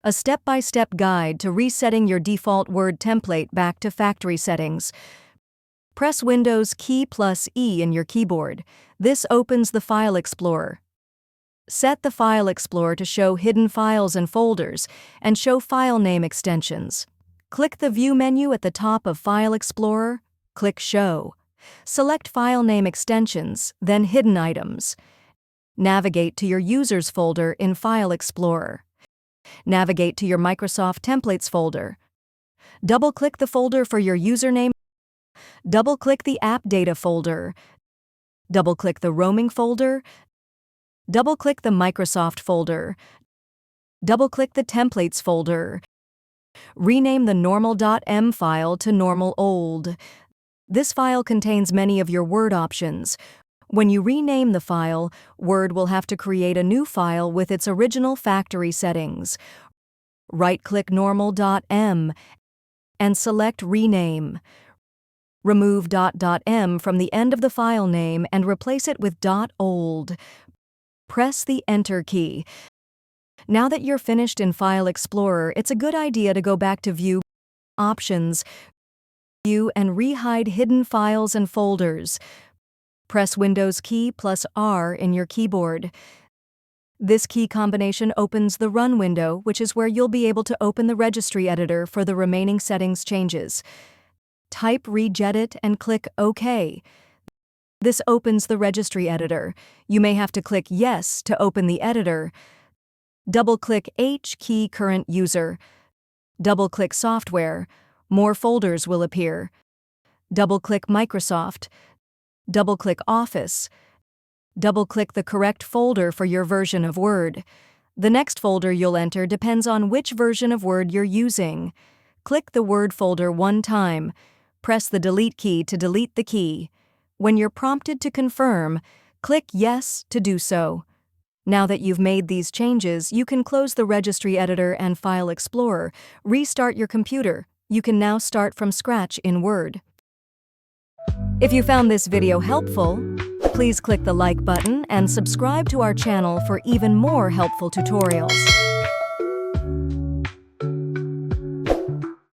a step-by-step guide to resetting your default Word template back to factory settings. Press Windows key plus E in your keyboard. This opens the File Explorer. Set the File Explorer to show hidden files and folders, and show file name extensions. Click the View menu at the top of File Explorer, click Show. Select File Name Extensions, then Hidden Items. Navigate to your Users folder in File Explorer. Navigate to your Microsoft Templates folder. Double-click the folder for your username. Double-click the App Data folder. Double-click the Roaming folder. Double-click the Microsoft folder. Double-click the Templates folder. Rename the normal.m file to normal_old. This file contains many of your Word options. When you rename the file, Word will have to create a new file with its original factory settings. Right-click normal.m and select Rename. Remove .m from the end of the file name and replace it with .old. Press the Enter key. Now that you're finished in File Explorer, it's a good idea to go back to View, Options, View, and re-hide hidden files and folders. Press Windows key plus R in your keyboard. This key combination opens the Run window, which is where you'll be able to open the registry editor for the remaining settings changes. Type regedit and click OK. This opens the registry editor. You may have to click Yes to open the editor. Double-click H key Current User. Double-click Software. More folders will appear. Double-click Microsoft. Double-click Office. Double-click the correct folder for your version of Word. The next folder you'll enter depends on which version of Word you're using. Click the Word folder one time. Press the Delete key to delete the key. When you're prompted to confirm, click Yes to do so. Now that you've made these changes, you can close the Registry Editor and File Explorer, restart your computer. You can now start from scratch in Word. If you found this video helpful, please click the like button and subscribe to our channel for even more helpful tutorials.